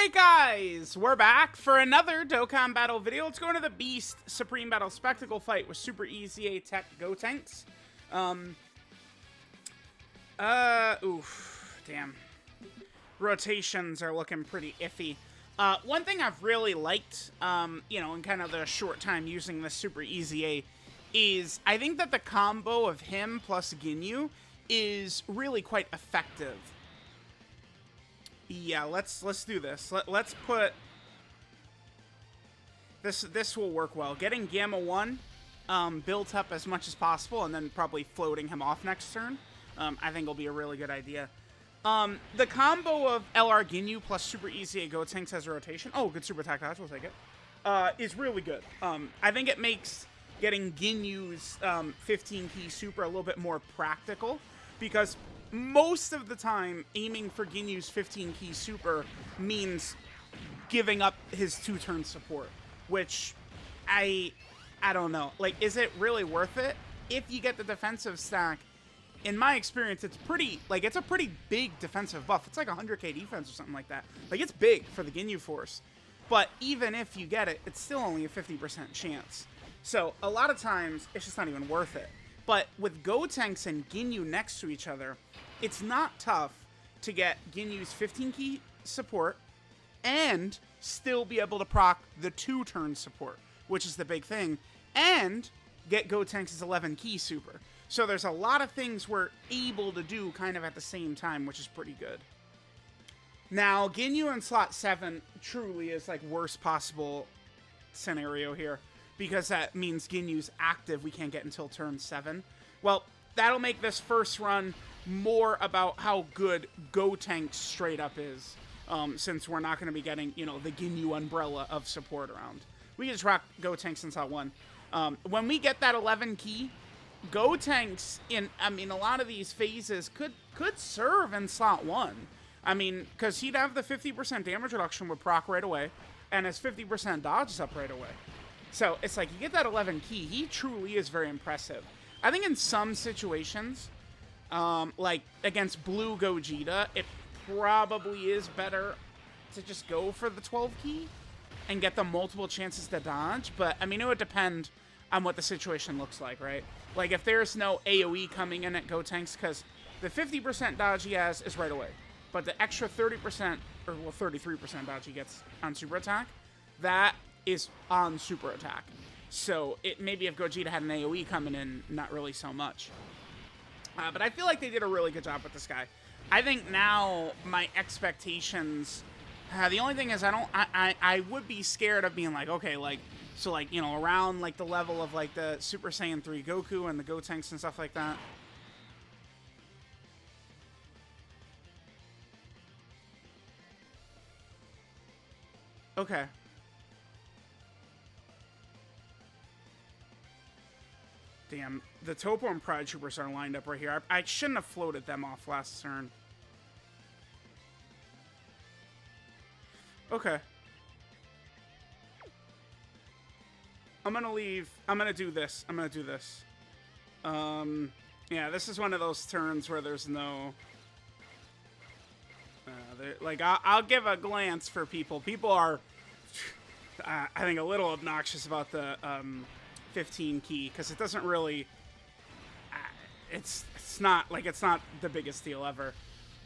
Alright guys, we're back for another Dokkan battle video. Let's go into the Beast Supreme Battle Spectacle fight with Super EZA TEQ GOTENKS. Damn. Rotations are looking pretty iffy. One thing I've really liked, you know, in kind of the short time using the Super EZA is I think that the combo of him plus Ginyu is really quite effective. Yeah, let's do this. Let's put this will work well. Getting Gamma 1 built up as much as possible and then probably floating him off next turn. I think will be a really good idea. The combo of LR Ginyu plus Super EZA GOTENKS as a rotation. Oh, good super attack dodge, we'll take it. Is really good. I think it makes getting Ginyu's 15 key super a little bit more practical because most of the time, aiming for Ginyu's 15 key super means giving up his 2-turn support, which I don't know. Like, is it really worth it? If you get the defensive stack, in my experience, it's pretty, like, it's a pretty big defensive buff. It's like 100k defense or something like that. Like, it's big for the Ginyu force. But even if you get it, it's still only a 50% chance. So, a lot of times, it's just not even worth it. But with GOTENKS and Ginyu next to each other, it's not tough to get Ginyu's 15 key support and still be able to proc the 2-turn support, which is the big thing, and get GOTENKS' 11 key super. So there's a lot of things we're able to do kind of at the same time, which is pretty good. Now, Ginyu in slot 7 truly is like worst possible scenario here, because that means Ginyu's active we can't get until turn 7. Well, that'll make this first run more about how good GOTENKS straight up is, since we're not going to be getting, you know, the Ginyu umbrella of support around. We can just rock GOTENKS in slot 1. When we get that 11 key, GOTENKS in, I mean, a lot of these phases could serve in slot 1. I mean, because he'd have the 50% damage reduction with proc right away, and his 50% dodge is up right away. So it's like, you get that 11 key, he truly is very impressive. I think in some situations, like against Blue Gogeta, it probably is better to just go for the 12 key and get the multiple chances to dodge. But, I mean, it would depend on what the situation looks like, right? Like, if there's no AoE coming in at GOTENKS, because the 50% dodge he has is right away. But the extra 30%, or well, 33% dodge he gets on super attack, that is on super attack. So it maybe if Gogeta had an AoE coming in, not really so much. But I feel like they did a really good job with this guy. I think now my expectations, the only thing is I would be scared of being like, okay, like, so like, you know, around like the level of like the Super Saiyan 3 Goku and the GOTENKS and stuff like that. Okay. Damn, the Toppo and Pride Troopers are lined up right here. I shouldn't have floated them off last turn. Okay. I'm gonna leave. I'm gonna do this. I'm gonna do this. Yeah, this is one of those turns where there's no... like, I'll give a glance for people. People are, I think, a little obnoxious about the 15 key, because it doesn't really, it's not the biggest deal ever.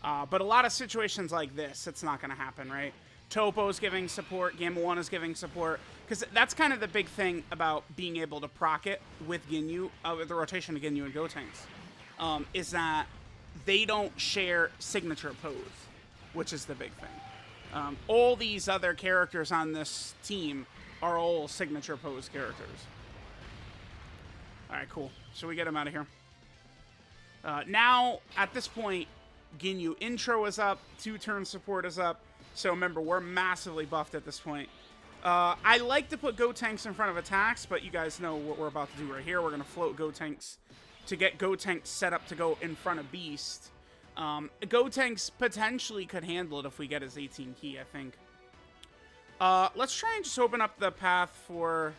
But a lot of situations like this, it's not going to happen, right? Toppo's giving support, Gamma 1 is giving support, because that's kind of the big thing about being able to proc it with Ginyu, with the rotation of Ginyu and GOTENKS, is that they don't share signature pose, which is the big thing. All these other characters on this team are all signature pose characters. Alright, cool. So we get him out of here. Now, at this point, Ginyu intro is up, 2-turn support is up. So remember, we're massively buffed at this point. I like to put GOTENKS in front of attacks, but you guys know what we're about to do right here. We're going to float GOTENKS to get GOTENKS set up to go in front of Beast. GOTENKS potentially could handle it if we get his 18 key, I think. Let's try and just open up the path for...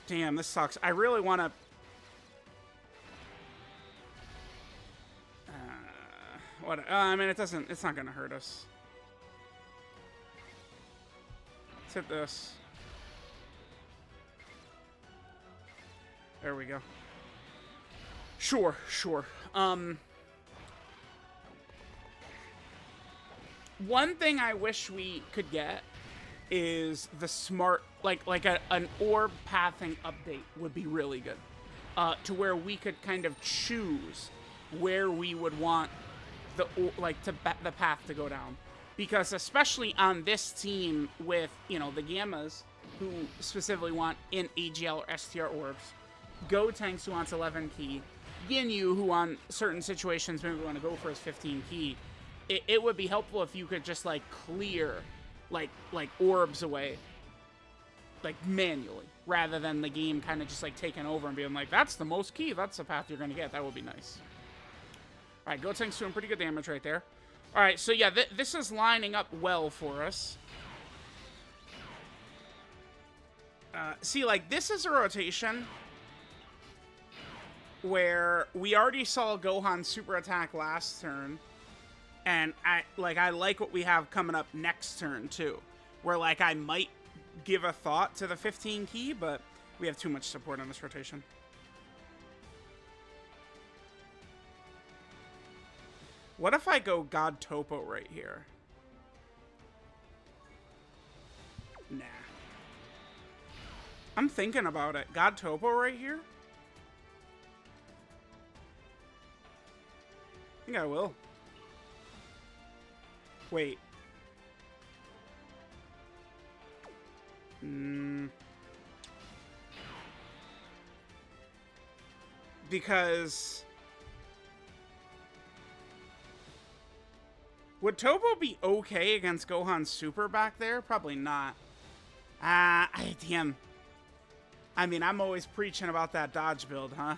Damn, this sucks. I really want to... I mean, it's not going to hurt us. hit this. There we go. Sure, sure. One thing I wish we could get is the smart, an orb pathing update would be really good. To where we could kind of choose where we would want the path to go down. Because especially on this team with, you know, the Gammas, who specifically want in AGL or STR orbs, Gotenks, who wants 11 key, Ginyu, who on certain situations maybe want to go for his 15 key, it would be helpful if you could just, like, clear, like orbs away, like, manually, rather than the game kind of just, like, taking over and being like, that's the most key, that's the path you're going to get. That would be nice. All right, Gotenks doing pretty good damage right there. All right, so yeah, this is lining up well for us. See, like, this is a rotation where we already saw Gohan super attack last turn, and I like what we have coming up next turn too, where like I might give a thought to the 15 key, but we have too much support on this rotation. What if I go God Toppo right here? Nah. I'm thinking about it. God Toppo right here? I think I will. Wait. Because... would Toppo be okay against Gohan Super back there? Probably not. Damn. I mean, I'm always preaching about that dodge build, huh?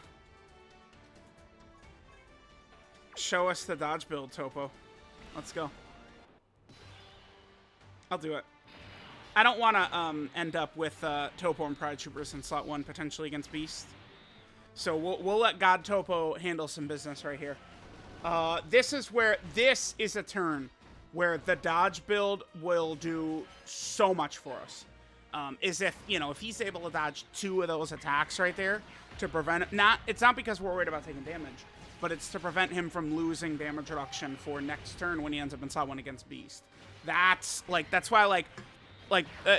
Show us the dodge build, Toppo. Let's go. I'll do it. I don't want to end up with Toppo and Pride Troopers in slot 1 potentially against Beast. So we'll let God Toppo handle some business right here. This is a turn where the dodge build will do so much for us. Is if, you know, if he's able to dodge 2 of those attacks right there to prevent it. It's not because we're worried about taking damage, but it's to prevent him from losing damage reduction for next turn when he ends up in slot 1 against Beast. That's why,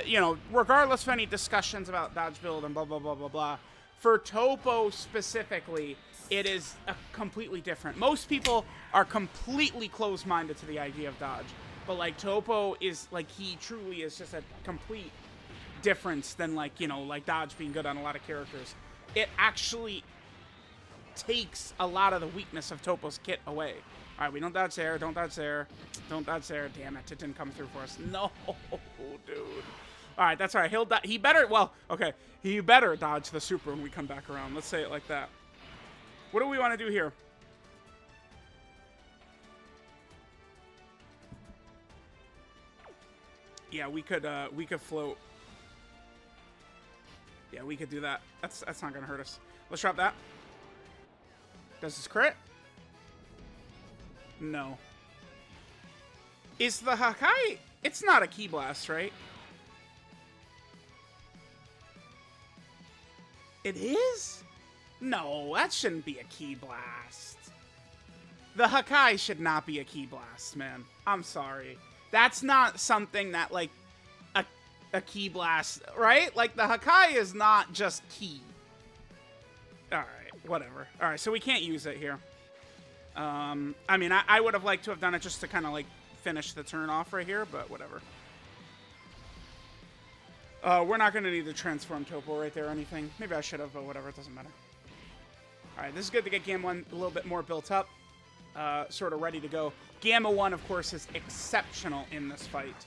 you know, regardless of any discussions about dodge build and blah, blah, blah, blah, blah, for Toppo specifically, it is a completely different. Most people are completely closed-minded to the idea of dodge, but, like, Toppo is, like, he truly is just a complete difference than, like, you know, like dodge being good on a lot of characters. It actually takes a lot of the weakness of Toppo's kit away. All right, we don't dodge there, don't dodge there, don't dodge there. Damn it, it didn't come through for us. No, dude. All right, that's all right. He better dodge the super when we come back around. Let's say it like that. What do we want to do here? Yeah, we could float. Yeah, we could do that. That's not gonna hurt us. Let's drop that. Does this crit? No. Is the Hakai... It's not a Ki Blast, right? It is? No, that shouldn't be a Ki Blast. The Hakai should not be a Ki Blast, man. I'm sorry. That's not something that, like, a Ki Blast, right? Like, the Hakai is not just Ki. Alright, whatever. Alright, so we can't use it here. I mean, I would have liked to have done it just to kind of, like, finish the turn off right here, but whatever. We're not going to need to transform Toppo right there or anything. Maybe I should have, but whatever, it doesn't matter. Alright, this is good to get Gamma 1 a little bit more built up. Sort of ready to go. Gamma 1, of course, is exceptional in this fight.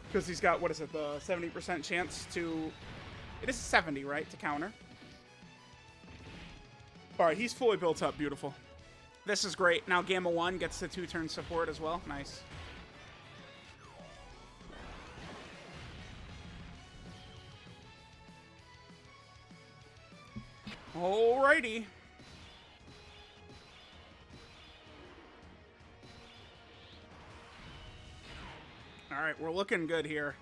Because he's got, what is it, the 70% chance to... It is 70, right, to counter. Alright, he's fully built up. Beautiful. This is great. Now Gamma 1 gets the 2-turn support as well. Nice. Alrighty. All right, we're looking good here.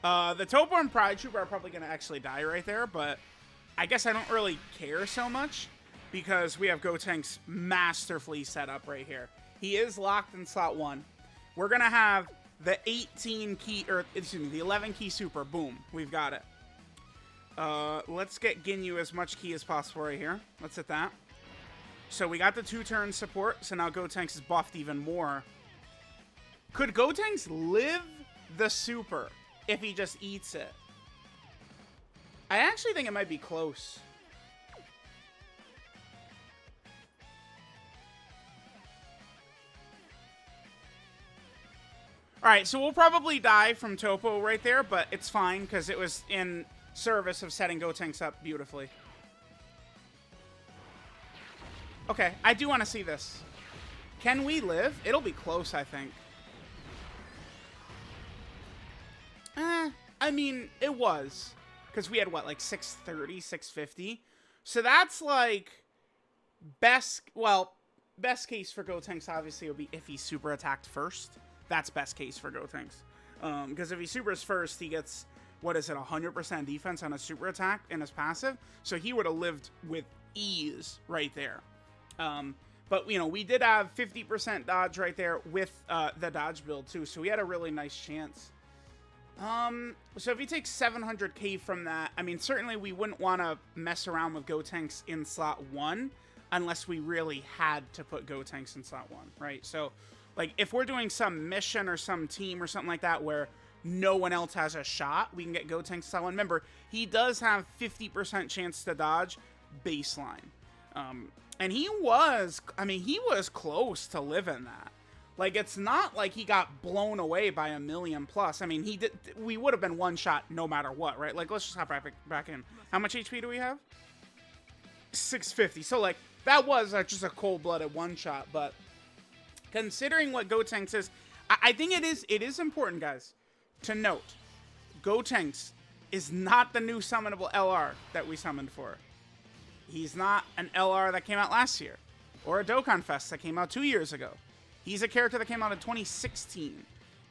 The Toppo and Pride Trooper are probably going to actually die right there, but I guess I don't really care so much because we have Gotenks masterfully set up right here. He is locked in slot 1. We're going to have the 18 key, or excuse me, the 11 key super. Boom, we've got it. Let's get Ginyu as much key as possible right here. Let's hit that. So we got the 2-turn support, so now Gotenks is buffed even more. Could Gotenks live the super if he just eats it? I actually think it might be close. Alright, so we'll probably die from Toppo right there, but it's fine because it was in service of setting Gotenks up beautifully. Okay, I do want to see this. Can we live? It'll be close, I think. I mean, it was. Because we had, what, like 630, 650? So that's like best case for Gotenks obviously would be if he super attacked first. That's best case for Gotenks. Because if he supers first, he gets, what is it, 100% defense on a super attack in his passive. So he would have lived with ease right there. But, you know, we did have 50% dodge right there with the dodge build, too. So we had a really nice chance. So if he takes 700k from that, I mean, certainly we wouldn't want to mess around with Gotenks in slot 1 unless we really had to put Gotenks in slot 1, right? So, like, if we're doing some mission or some team or something like that where no one else has a shot, we can get Gotenks slot 1. Remember, he does have 50% chance to dodge baseline. And he was close to living that. Like, it's not like he got blown away by 1,000,000 plus. I mean, we would have been one shot no matter what, right? Like, let's just hop back in. How much HP do we have? 650. So, like, that was just a cold-blooded one shot. But considering what Gotenks is, I think it is important, guys, to note Gotenks is not the new summonable LR that we summoned for. He's not an LR that came out last year or a Dokkan Fest that came out 2 years ago. He's a character that came out in 2016.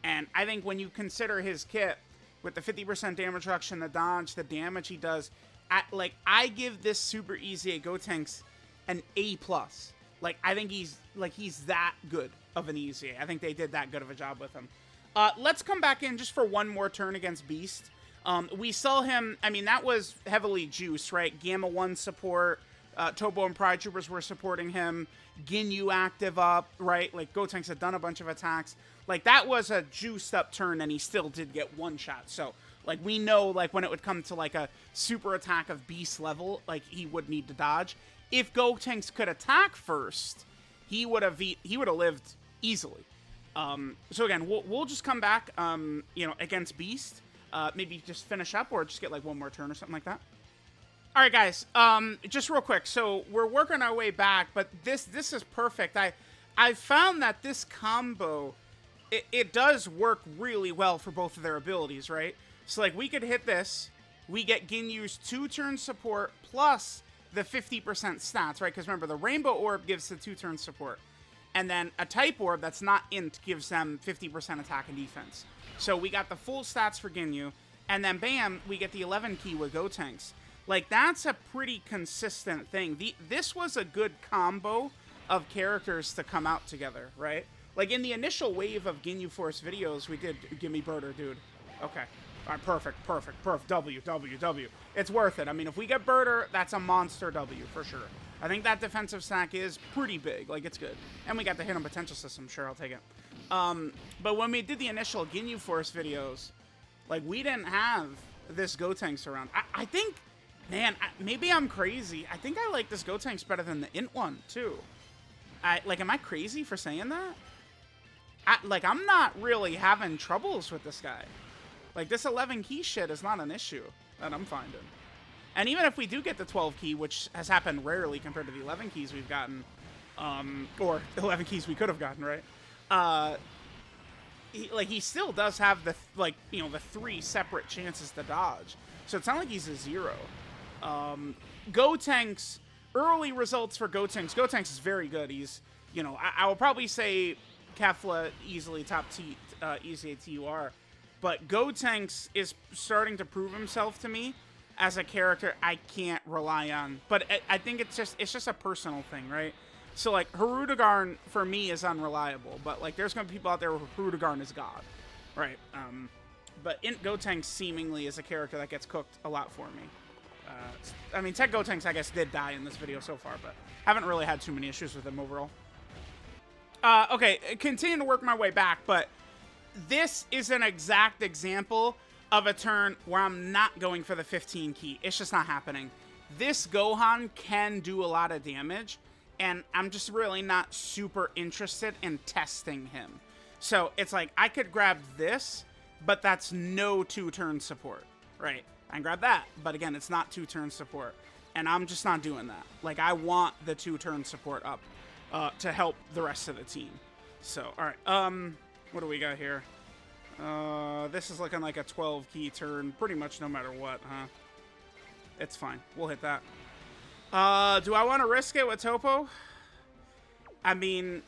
And I think when you consider his kit with the 50% damage reduction, the dodge, the damage he does, I give this super easy Gotenks an A+. Like, I think he's that good of an easy. I think they did that good of a job with him. Let's come back in just for one more turn against Beast. We saw him, I mean, that was heavily juiced, right? Gamma 1 support, Toppo and Pride Troopers were supporting him, Ginyu active up, right? Like, Gotenks had done a bunch of attacks. Like, that was a juiced up turn, and he still did get one shot. So, like, we know, like, when it would come to, like, a super attack of Beast level, like, he would need to dodge. If Gotenks could attack first, he would have lived easily. So again, we'll just come back, you know, against Beast. Maybe just finish up or just get like one more turn or something like that. All right, guys. Just real quick. So we're working our way back, but this is perfect. I found that this combo, it does work really well for both of their abilities, right? So like we could hit this, we get Ginyu's 2-turn support plus the 50% stats, right? Because remember, the Rainbow Orb gives the 2-turn support. And then a Type Orb that's not Int gives them 50% attack and defense. So we got the full stats for Ginyu. And then, bam, we get the 11 key with Gotenks. Like, that's a pretty consistent thing. This was a good combo of characters to come out together, right? Like, in the initial wave of Ginyu Force videos, we did Gimme Birder, dude. Okay. All right, perfect. W. It's worth it. I mean, if we get Birder, that's a monster W for sure. I think that defensive stack is pretty big. Like, it's good. And we got the hidden potential system. Sure, I'll take it. But when we did the initial Ginyu Force videos, like, we didn't have this Gotenks around. I think, man, maybe I'm crazy. I think I like this Gotenks better than the Int one, too. Like, am I crazy for saying that? I'm not really having troubles with this guy. Like, this 11 key shit is not an issue that I'm finding. And even if we do get the 12 key, which has happened rarely compared to the 11 keys we've gotten, or 11 keys we could have gotten, right? He still does have the, the 3 separate chances to dodge. So it's not like he's a 0. Gotenks, early results for Gotenks. Gotenks is very good. He's, I will probably say Kefla easily top EZA TEQ, but Gotenks is starting to prove himself to me as a character I can't rely on. But I think it's just a personal thing, right? So, like, Hirudegarn, for me, is unreliable. But, like, there's going to be people out there where Hirudegarn is God, right? But Gotenks seemingly is a character that gets cooked a lot for me. I mean, TEQ Gotenks, I guess, did die in this video so far, but haven't really had too many issues with him overall. Okay, continue to work my way back, but this is an exact example of a turn where I'm not going for the 15 key. It's just not happening. This Gohan can do a lot of damage, and I'm just really not super interested in testing him. So it's like, I could grab this, but that's no 2-turn support, right? I can grab that, but again, it's not 2-turn support, and I'm just not doing that. Like, I want the 2-turn support up to help the rest of the team. So, all right, what do we got here? This is looking like a 12-key turn, pretty much no matter what, huh? It's fine. We'll hit that. Do I want to risk it with Toppo? I mean,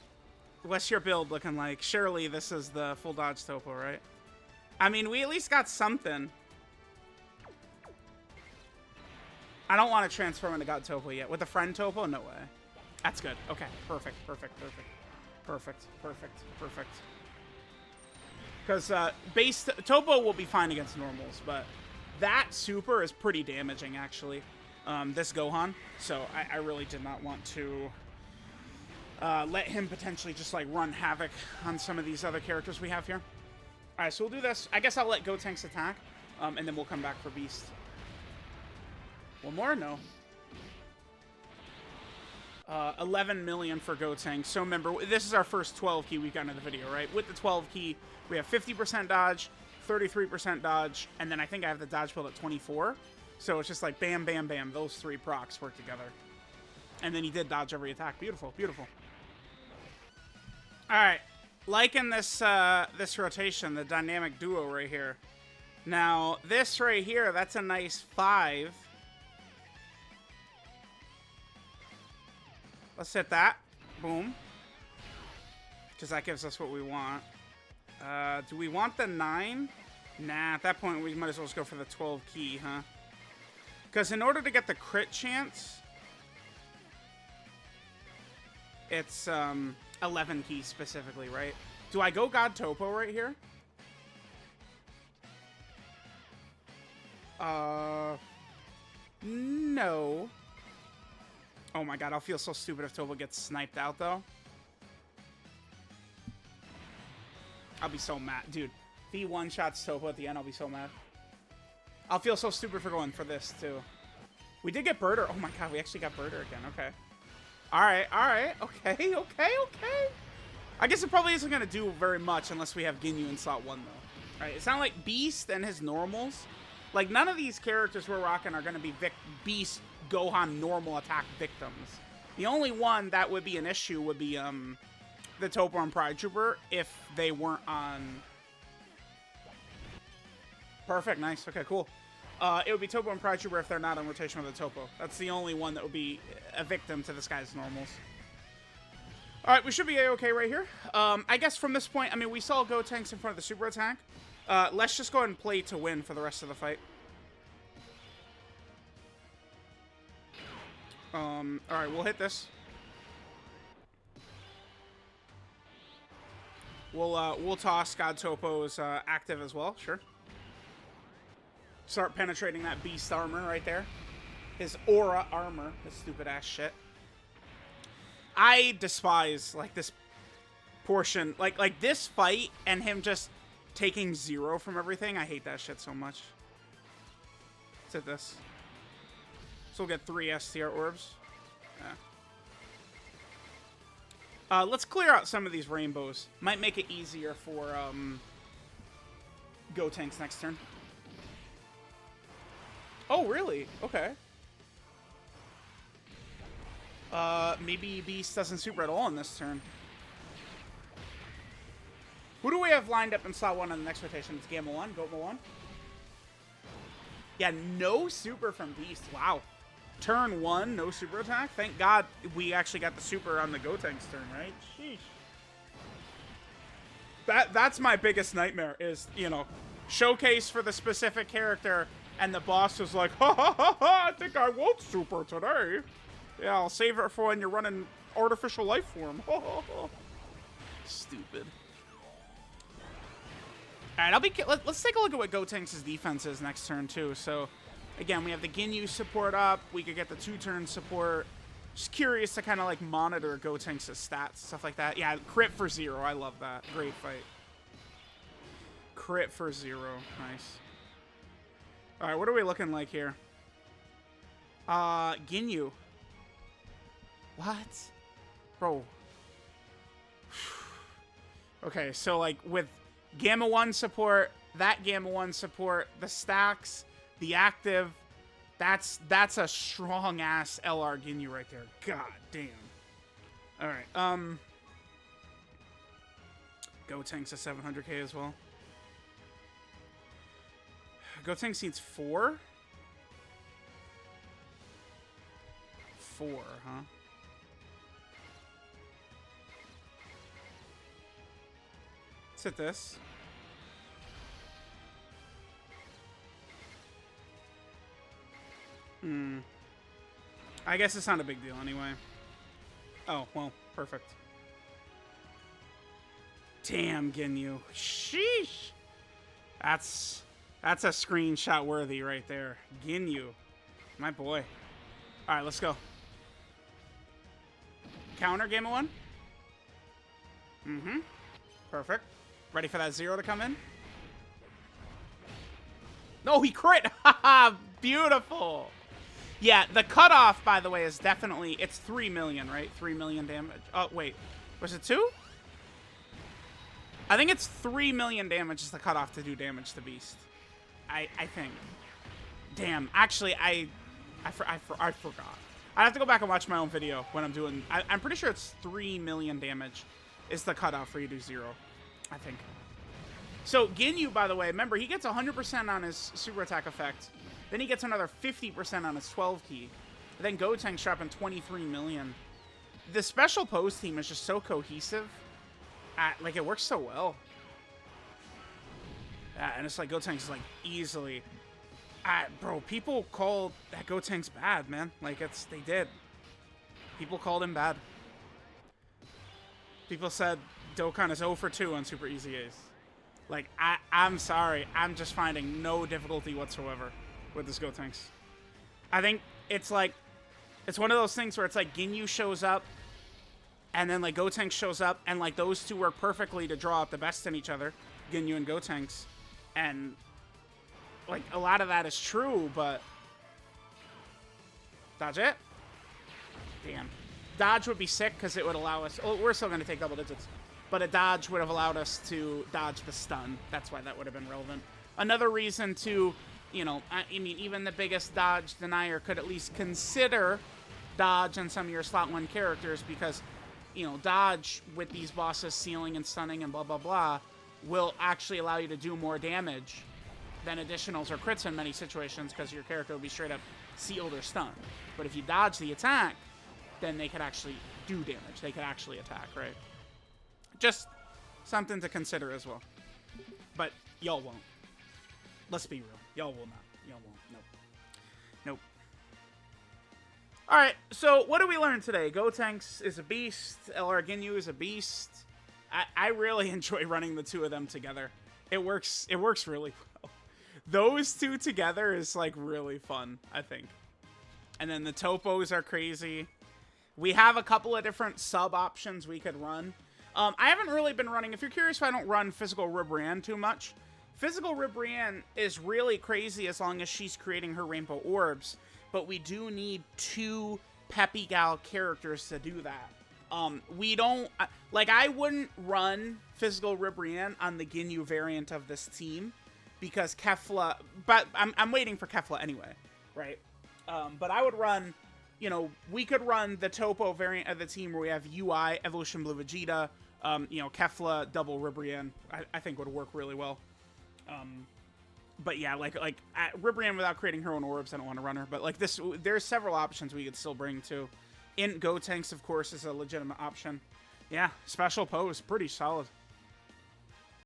what's your build looking like? Surely this is the full dodge Toppo, right? I mean, we at least got something. I don't want to transform into God Toppo yet. With a friend Toppo? No way. That's good. Okay. Perfect. Perfect. Perfect. Perfect. Perfect. Perfect. Because base Toppo will be fine against normals, but that super is pretty damaging, actually. This Gohan. So I really did not want to let him potentially just like run havoc on some of these other characters we have here. All right, so we'll do this. I guess I'll let Gotenks attack, and then we'll come back for Beast. One more? No. 11 million for Gotenks. So remember, this is our first 12 key we've gotten in the video, right? With the 12 key, we have 50% dodge, 33% dodge, and then I think I have the dodge build at 24. So it's just like bam, bam, bam. Those 3 procs work together. And then he did dodge every attack. Beautiful, beautiful. All right. Liking this, this rotation, the dynamic duo right here. Now, this right here, that's a nice 5. Let's hit that. Boom. Because that gives us what we want. Do we want the 9? Nah, at that point, we might as well just go for the 12 key, huh? Because in order to get the crit chance, it's 11 key specifically, right? Do I go God Toppo right here? No. Oh my god, I'll feel so stupid if Toppo gets sniped out, though. I'll be so mad. Dude, if he one-shots Toppo at the end, I'll be so mad. I'll feel so stupid for going for this, too. We did get Birder. Oh my god, we actually got Birder again. Okay. Alright, alright. Okay, okay, okay. I guess it probably isn't going to do very much unless we have Ginyu in slot 1, though. Alright, it sounds like Beast and his normals. Like, none of these characters we're rocking are going to be Beast Gohan normal attack victims. The only one that would be an issue would be the Toppo and Pride Trooper if they weren't on. Perfect, nice. Okay, cool. It would be Toppo and Pride Trooper if they're not on rotation with the Toppo. That's the only one that would be a victim to this guy's normals. All right, we should be A-okay right here. I guess from this point, I mean, we saw Gotenks in front of the super attack. Let's just go ahead and play to win for the rest of the fight. All right, we'll hit this. We'll toss God Toppo's active as well, sure. Start penetrating that beast armor right there. His aura armor, this stupid ass shit. I despise like this portion, like this fight and him just taking 0 from everything. I hate that shit so much. Let's hit this. So we'll get 3 STR orbs. Yeah. Let's clear out some of these rainbows. Might make it easier for Gotenks next turn. Oh, really? Okay. Maybe Beast doesn't super at all in this turn. Who do we have lined up in slot 1 on the next rotation? It's Gamma 1, Gotma 1. Yeah, no super from Beast. Wow. Turn 1, no super attack. Thank God we actually got the super on the Gotenks turn, right? Sheesh. That's my biggest nightmare is, you know, showcase for the specific character, and the boss is like, ha ha ha ha, I think I won't super today. Yeah, I'll save it for when you're running artificial life form. Stupid. All right, let's take a look at what Gotenks' defense is next turn too. So, again, we have the Ginyu support up. We could get the 2-turn support. Just curious to kind of like monitor Gotenks' stats, stuff like that. Yeah, crit for 0. I love that. Great fight. Crit for 0. Nice. All right, what are we looking like here? Ginyu. What? Bro. Okay, so like with Gamma 1 support, that Gamma 1 support, the stacks, the active, that's a strong-ass LR Ginyu right there. God damn. Alright, Gotenks is 700k as well. Gotenks needs 4? 4, huh? Let's hit this. I guess it's not a big deal anyway. Oh, well, perfect. Damn, Ginyu. Sheesh. That's a screenshot worthy right there. Ginyu. My boy. All right, let's go. Counter Gamma 1. Perfect. Ready for that 0 to come in? No, he crit. Haha, beautiful. Yeah, the cutoff, by the way, is definitely, it's 3 million, right? 3 million damage. Oh, wait. Was it 2? I think it's 3 million damage is the cutoff to do damage to Beast. I think. Damn. Actually, I forgot. I have to go back and watch my own video when I'm doing... I'm pretty sure it's 3 million damage is the cutoff for you to do 0. I think. So, Ginyu, by the way, remember, he gets 100% on his super attack effect. Then he gets another 50% on his 12 key. And then Gotenks dropping 23 million. The special pose team is just so cohesive. Like, it works so well. And it's like Gotenks is like easily... bro, people called that Gotenks bad, man. Like, they did. People called him bad. People said Dokkan is 0 for 2 on Super EZAs. Like, I'm sorry. I'm just finding no difficulty whatsoever with this Gotenks. I think it's like, it's one of those things where it's like Ginyu shows up, and then like Gotenks shows up, and like those two work perfectly to draw out the best in each other, Ginyu and Gotenks. And like a lot of that is true, but dodge it. Damn. Dodge would be sick because it would allow us... Oh, we're still going to take double digits. But a dodge would have allowed us to dodge the stun. That's why that would have been relevant. Another reason to, you know... I mean, even the biggest dodge denier could at least consider dodge on some of your slot 1 characters because, you know, dodge with these bosses sealing and stunning and blah, blah, blah will actually allow you to do more damage than additionals or crits in many situations because your character will be straight up sealed or stunned. But if you dodge the attack, then they could actually do damage. They could actually attack, right? Just something to consider as well. But y'all won't. Let's be real. Y'all will not. Y'all won't. Nope. Nope. Alright, so what did we learn today? Gotenks is a beast. LR Ginyu is a beast. I really enjoy running the two of them together. It works really well. Those two together is like really fun, I think. And then the Toppos are crazy. We have a couple of different sub options we could run. I haven't really been running, if you're curious why I don't run Physical Ribrianne too much, Physical Ribrianne is really crazy as long as she's creating her rainbow orbs, but we do need 2 Peppy Gal characters to do that. We don't, like, I wouldn't run Physical Ribrianne on the Ginyu variant of this team, because Kefla, but I'm waiting for Kefla anyway, right? But I would run, you know, we could run the Toppo variant of the team where we have UI, Evolution Blue Vegeta, you know, Kefla, double Ribrianne, I think would work really well. But yeah, like Ribrianne without creating her own orbs, I don't want to run her. But like this, there's several options we could still bring too. Gotenks, of course, is a legitimate option. Yeah, special pose, pretty solid.